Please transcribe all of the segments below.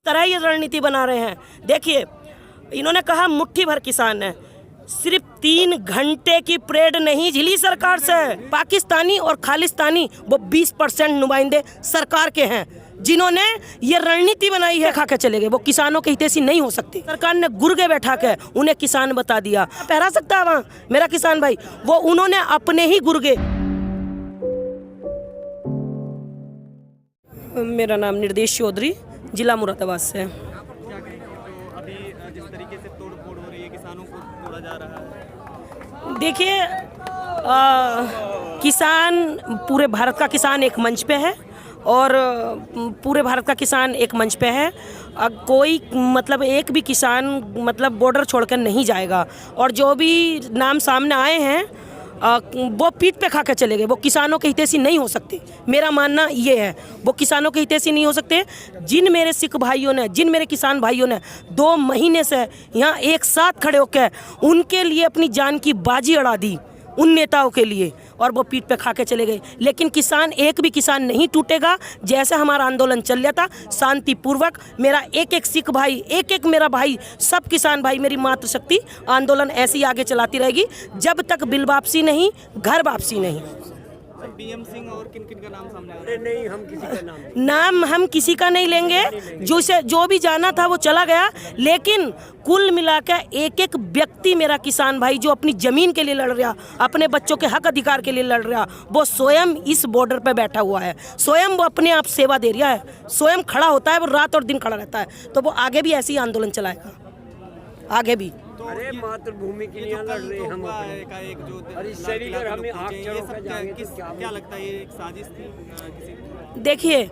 तरह ये रणनीति बना रहे हैं। देखिए, इन्होंने कहा मुट्ठी भर किसान है, सिर्फ 3 घंटे की परेड नहीं झिली सरकार से। पाकिस्तानी और खालिस्तानी वो 20% नुमाइंदे सरकार के हैं, जिन्होंने ये रणनीति बनाई है। खा के चले गए, वो किसानों के हितैषी नहीं हो सकते। सरकार ने गुर्गे बैठा के उन्हें किसान बता दिया। पहरा सकता है वहाँ मेरा किसान भाई, वो उन्होंने अपने ही गुर्गे। मेरा नाम निर्देश चौधरी, जिला मुरादाबाद से। अभी जिस तरीके से तोड़ फोड़ हो रही है, किसानों को तोड़ा जा रहा है। देखिए, किसान, पूरे भारत का किसान एक मंच पे है और पूरे भारत का किसान एक मंच पे है। कोई मतलब एक भी किसान मतलब बॉर्डर छोड़कर नहीं जाएगा, और जो भी नाम सामने आए हैं वो पीठ पे खा के चले गए। वो किसानों के हितैषी नहीं हो सकते, मेरा मानना ये है। वो किसानों के हितैषी नहीं हो सकते। जिन मेरे सिख भाइयों ने, जिन मेरे किसान भाइयों ने 2 महीने से यहाँ एक साथ खड़े होकर उनके लिए अपनी जान की बाजी अड़ा दी, उन नेताओं के लिए, और वो पीठ पे खा के चले गए। लेकिन किसान, एक भी किसान नहीं टूटेगा। जैसे हमारा आंदोलन चल रहा था शांतिपूर्वक, मेरा एक एक सिख भाई, एक एक मेरा भाई, सब किसान भाई, मेरी मातृशक्ति आंदोलन ऐसे ही आगे चलाती रहेगी जब तक बिल वापसी नहीं, घर वापसी नहीं। पीएम सिंह और किन किन का नाम सामने आ रहा है? नहीं, हम किसी का नाम हम किसी का नहीं लेंगे। जो भी जाना था वो चला गया, लेकिन कुल मिलाकर एक एक व्यक्ति, मेरा किसान भाई जो अपनी ज़मीन के लिए लड़ रहा, अपने बच्चों के हक अधिकार के लिए लड़ रहा, वो स्वयं इस बॉर्डर पे बैठा हुआ है। स्वयं वो अपने आप सेवा दे रहा है, स्वयं खड़ा होता है, वो रात और दिन खड़ा रहता है। तो वो आगे भी ऐसे ही आंदोलन चलाएगा, आगे भी। तो अरे मातृभूमि के लिए लड़ रहे हम अपने। एक जो अरे शरीर पर हमें आग ये चढ़ा सब जाएंगे, क्या लगता है, ये एक साजिश थी किसी? देखिए,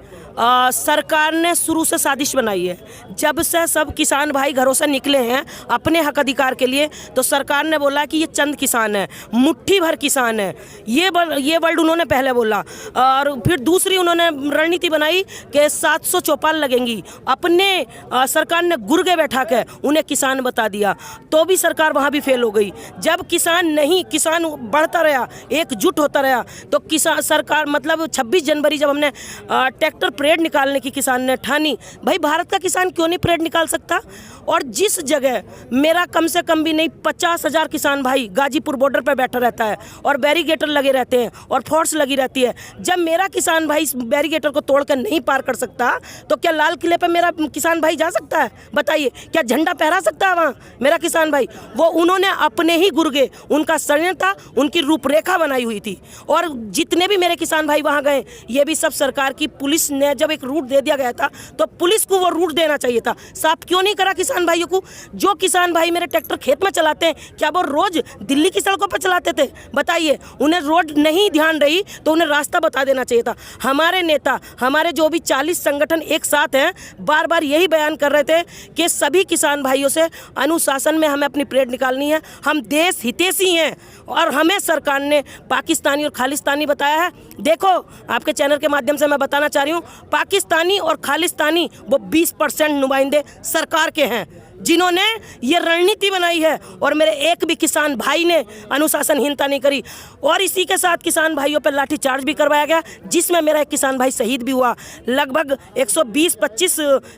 सरकार ने शुरू से साजिश बनाई है। जब से सब किसान भाई घरों से निकले हैं अपने हक अधिकार के लिए, तो सरकार ने बोला कि ये चंद किसान है, मुट्ठी भर किसान है। ये वर्ड उन्होंने पहले बोला, और फिर दूसरी उन्होंने रणनीति बनाई कि 700 चौपाल लगेंगी। अपने सरकार ने गुर्गे बैठा के उन्हें किसान बता दिया, तो भी सरकार वहाँ भी फेल हो गई। जब किसान बढ़ता रहा, एकजुट होता रहा, तो किसान सरकार, मतलब 26 जनवरी जब हमने ट्रैक्टर परेड निकालने की किसान ने ठानी, भाई भारत का किसान क्यों नहीं परेड निकाल सकता? और जिस जगह मेरा कम से कम भी नहीं 50,000 किसान भाई गाजीपुर बॉर्डर पर बैठा रहता है, और बैरिगेटर लगे रहते हैं और फोर्स लगी रहती है, जब मेरा किसान भाई इस बैरिगेटर को तोड़कर नहीं पार कर सकता, तो क्या लाल किले पर मेरा किसान भाई जा सकता है? बताइए, क्या झंडा फहरा सकता है वहाँ मेरा किसान भाई? वो उन्होंने अपने ही गुर्गे, उनका षड्यंत्र था, उनकी रूपरेखा बनाई हुई थी। और जितने भी मेरे किसान भाई वहाँ गए, ये भी सब सरकार की, पुलिस ने जब एक रूट दे दिया गया था, तो पुलिस को वो रूट देना चाहिए था। साफ क्यों नहीं करा किसान भाइयों को? जो किसान भाई मेरे ट्रैक्टर खेत में चलाते हैं, क्या वो रोज दिल्ली की सड़कों पर चलाते थे? बताइए, उन्हें रोड नहीं ध्यान रही तो उन्हें रास्ता बता देना चाहिए था। हमारे नेता, हमारे जो भी 40 संगठन एक साथ हैं, बार बार यही बयान कर रहे थे कि सभी किसान भाइयों से अनुशासन में हमें अपनी परेड निकालनी है। हम देश हितैषी हैं, और हमें सरकार ने पाकिस्तानी और खालिस्तानी बताया है। देखो, आपके चैनल के माध्यम से मैं बताना चाह रही हूँ, पाकिस्तानी और खालिस्तानी वो 20% नुमाइंदे सरकार के हैं, जिन्होंने ये रणनीति बनाई है। और मेरे एक भी किसान भाई ने अनुशासनहीनता नहीं करी, और इसी के साथ किसान भाइयों पर लाठीचार्ज भी करवाया गया, जिसमें मेरा एक किसान भाई शहीद भी हुआ। लगभग 120-25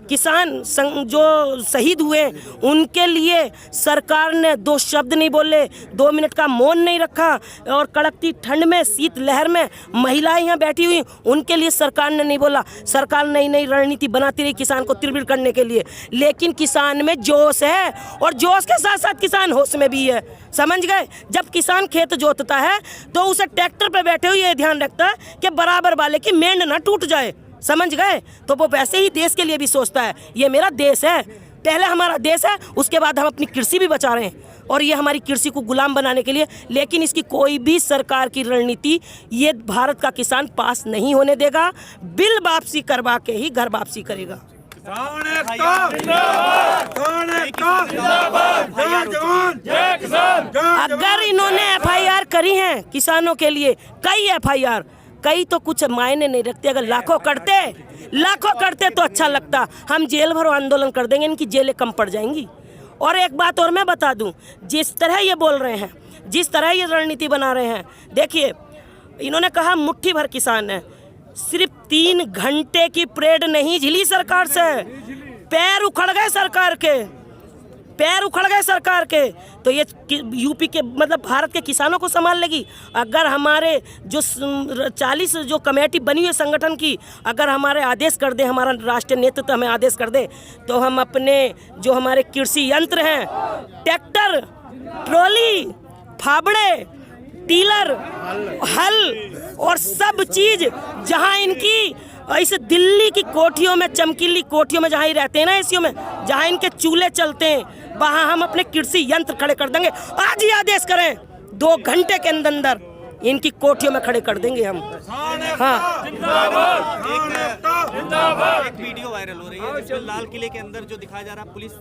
किसान जो शहीद हुए, उनके लिए सरकार ने 2 शब्द नहीं बोले, 2 मिनट का मौन नहीं रखा, और कड़कती ठंड में, शीत लहर में महिलाएं यहाँ बैठी हुई, उनके लिए सरकार ने नहीं बोला। सरकार नई नई रणनीति बनाती रही किसान को तिरबिर करने के लिए, लेकिन किसान में जोश है, और जोश के साथ साथ किसान होश में भी है। समझ गए? जब किसान खेत जोतता है तो उसे ट्रैक्टर पे बैठे हुए ये ध्यान रखता है कि बराबर वाले की मेंढ ना टूट जाए। समझ गए? तो वो वैसे ही देश के लिए भी सोचता है, ये मेरा देश है, पहले हमारा देश है, उसके बाद हम अपनी कृषि भी बचा रहे हैं, और ये हमारी कृषि को गुलाम बनाने के लिए। लेकिन इसकी कोई भी सरकार की रणनीति ये भारत का किसान पास नहीं होने देगा। बिल वापसी करवा के ही घर वापसी करेगा। अगर इन्होंने FIR करी हैं किसानों के लिए, कई FIR, कई तो कुछ मायने नहीं रखते। अगर लाखों करते तो अच्छा लगता। हम जेल भरो आंदोलन कर देंगे, इनकी जेलें कम पड़ जाएंगी। और एक बात और मैं बता दूं, जिस तरह ये बोल रहे हैं, जिस तरह ये रणनीति बना रहे हैं, देखिए, इन्होंने कहा मुट्ठी भर किसान है, सिर्फ 3 घंटे की परेड नहीं झिली सरकार से। पैर उखड़ गए सरकार के, पैर उखड़ गए सरकार के। तो ये यूपी के मतलब भारत के किसानों को संभाल लेगी? अगर हमारे जो 40 जो कमेटी बनी है संगठन की, अगर हमारे आदेश कर दे, हमारा राष्ट्रीय नेतृत्व हमें आदेश कर दे, तो हम अपने जो हमारे कृषि यंत्र हैं, ट्रैक्टर, ट्रॉली, फावड़े, टीलर, हल और सब चीज जहां इनकी ऐसे दिल्ली की कोठियों में, चमकीली कोठियों में जहाँ ही रहते हैं ना, एसीओ में, जहाँ इनके चूल्हे चलते हैं, वहाँ हम अपने कृषि यंत्र खड़े कर देंगे। आज ही आदेश करें, 2 घंटे के अंदर अंदर इनकी कोठियों में खड़े कर देंगे हम। हाँ, एक वीडियो वायरल हो रही है जिसमें लाल किले के अंदर जो दिखाया जा रहा है पुलिस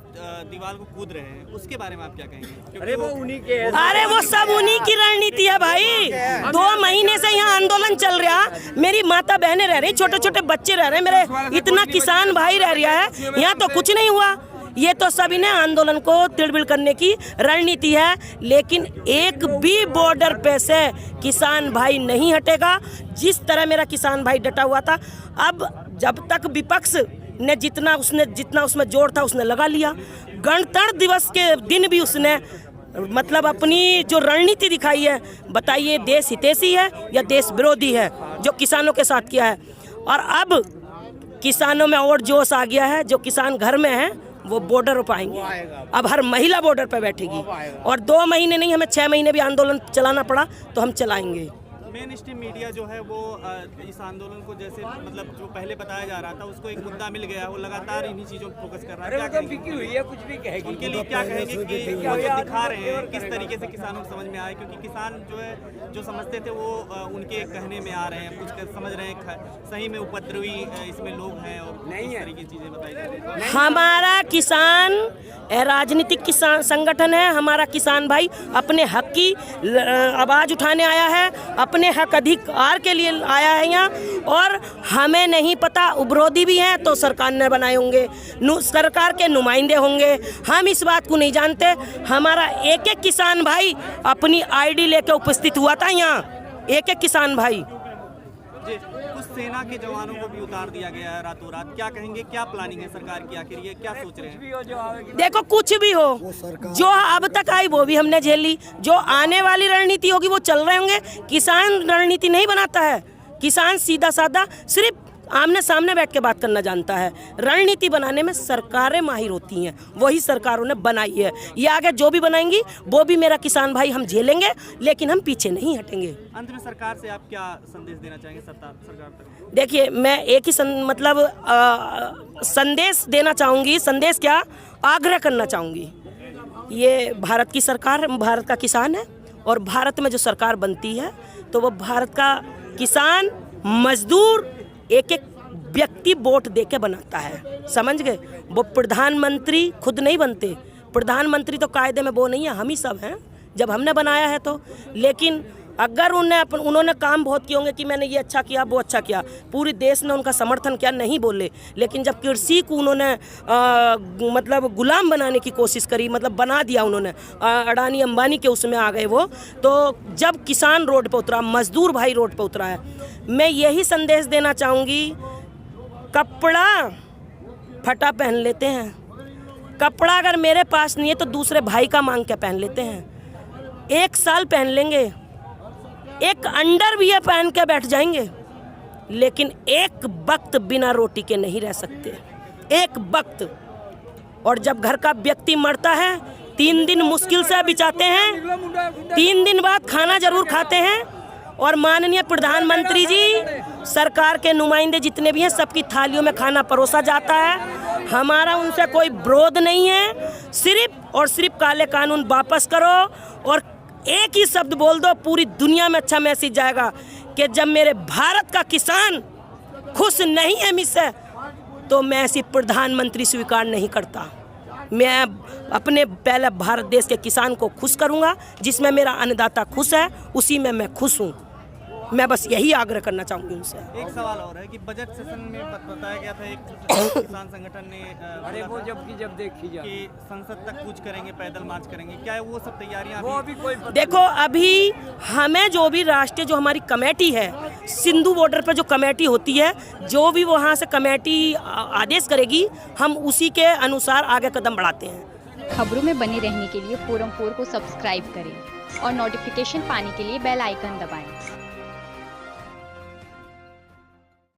दीवार को कूद रहे हैं, उसके बारे में आप क्या कहेंगे? अरे वो उन्हीं के अरे वो सब उन्हीं की रणनीति है भाई। 2 महीने से यहाँ आंदोलन चल रहा, मेरी माता बहनें रह रही, छोटे छोटे बच्चे रह रहे, मेरे इतना किसान भाई रह रहा है, यहाँ तो कुछ नहीं हुआ। ये तो सभी ने आंदोलन को तिड़बिड़ करने की रणनीति है, लेकिन एक भी बॉर्डर पे से किसान भाई नहीं हटेगा। जिस तरह मेरा किसान भाई डटा हुआ था, अब जब तक विपक्ष ने जितना उसमें जोर था उसने लगा लिया। गणतंत्र दिवस के दिन भी उसने मतलब अपनी जो रणनीति दिखाई है, बताइए देश हितैषी है या देश विरोधी है, जो किसानों के साथ किया है। और अब किसानों में और जोश आ गया है, जो किसान घर में हैं वो बॉर्डर पर आएंगे। अब हर महिला बॉर्डर पर बैठेगी, और 2 महीने नहीं, हमें 6 महीने भी आंदोलन चलाना पड़ा तो हम चलाएंगे। मेन स्ट्रीम मीडिया जो है वो इस आंदोलन को जैसे मतलब जो पहले बताया जा रहा था उसको एक मुद्दा मिल गया, वो लगातार इन्हीं चीजों पर फोकस कर रहा है। क्या कहेंगे? हुई है, कुछ भी कहेगी। उनके लिए क्या कहेंगे कि वो जो दिखा रहे हैं किस तरीके से किसानों को समझ में आए? क्योंकि किसान जो है जो समझते थे वो उनके कहने में आ रहे हैं, कुछ समझ रहे हैं सही में उपद्रवी इसमें लोग हैं और इस तरीके की चीजें बताई जा रही है। हमारा किसान राजनीतिक किसान संगठन है। हमारा किसान भाई अपने हक की आवाज़ उठाने आया है, अपने हक अधिकार के लिए आया है यहाँ। और हमें नहीं पता, उपरोधी भी हैं तो सरकार ने बनाए होंगे, सरकार के नुमाइंदे होंगे, हम इस बात को नहीं जानते। हमारा एक एक किसान भाई अपनी आईडी लेकर उपस्थित हुआ था यहाँ, एक एक किसान भाई। जी, कुछ सेना के जवानों को भी उतार दिया गया है रातों रात। क्या कहेंगे, क्या प्लानिंग है सरकार की, आखिर ये क्या सोच रहे हैं? देखो कुछ भी हो, जो अब तक आई वो भी हमने झेल ली, जो आने वाली रणनीति होगी वो चल रहे होंगे। किसान रणनीति नहीं बनाता है, किसान सीधा साधा सिर्फ आमने सामने बैठ के बात करना जानता है। रणनीति बनाने में सरकारें माहिर होती हैं, वही सरकारों ने बनाई है। ये आगे जो भी बनाएंगी वो भी मेरा किसान भाई हम झेलेंगे, लेकिन हम पीछे नहीं हटेंगे। अंत में सरकार से आप क्या संदेश देना चाहेंगे सरकार तक? देखिए, मैं एक ही संदेश देना चाहूँगी। संदेश क्या, आग्रह करना चाहूँगी। ये भारत की सरकार, भारत का किसान है, और भारत में जो सरकार बनती है तो वो भारत का किसान, मजदूर, एक एक व्यक्ति वोट देके बनाता है, समझ गए? वो प्रधानमंत्री खुद नहीं बनते, प्रधानमंत्री तो कायदे में वो नहीं है, हम ही सब हैं जब हमने बनाया है तो। लेकिन अगर उन्होंने काम बहुत किए होंगे कि मैंने ये अच्छा किया, वो अच्छा किया, पूरे देश ने उनका समर्थन किया, नहीं बोले। लेकिन जब कृषि को उन्होंने मतलब गुलाम बनाने की कोशिश करी, मतलब बना दिया उन्होंने, अडानी अंबानी के उसमें आ गए वो, तो जब किसान रोड पर उतरा, मजदूर भाई रोड पर उतरा है, मैं यही संदेश देना चाहूँगी। कपड़ा फटा पहन लेते हैं, कपड़ा अगर मेरे पास नहीं है तो दूसरे भाई का मांग के पहन लेते हैं। 1 साल पहन लेंगे, एक अंडरवियर पहन के बैठ जाएंगे, लेकिन एक वक्त बिना रोटी के नहीं रह सकते, एक वक्त। और जब घर का व्यक्ति मरता है 3 दिन मुश्किल से बिताते हैं, 3 दिन बाद खाना जरूर खाते हैं। और माननीय प्रधानमंत्री जी, सरकार के नुमाइंदे जितने भी हैं, सबकी थालियों में खाना परोसा जाता है। हमारा उनसे कोई विरोध नहीं है, सिर्फ और सिर्फ काले कानून वापस करो। और एक ही शब्द बोल दो, पूरी दुनिया में अच्छा मैसेज जाएगा कि जब मेरे भारत का किसान खुश नहीं है मुझसे, तो मैं ऐसी प्रधानमंत्री स्वीकार नहीं करता। मैं अपने पहले भारत देश के किसान को खुश करूंगा, जिसमें मेरा अन्नदाता खुश है, उसी में मैं खुश हूँ। मैं बस यही आग्रह करना चाहूँगी उनसे। एक सवाल और है कि बजट सेशन में बताया गया था, एक किसान संगठन ने अरे वो जब देखी जाए कि संसद तक कूच करेंगे, पैदल मार्च करेंगे, क्या है वो सब तैयारियां वो अभी कोई देखो अभी हमें जो भी राष्ट्रीय जो हमारी कमेटी है, सिंधु बॉर्डर पर जो कमेटी होती है, जो भी वहाँ से कमेटी आदेश करेगी हम उसी के अनुसार आगे कदम बढ़ाते हैं। खबरों में बने रहने के लिए फोरम 4 को सब्सक्राइब करें और नोटिफिकेशन पाने के लिए बेल आइकन दबाएं।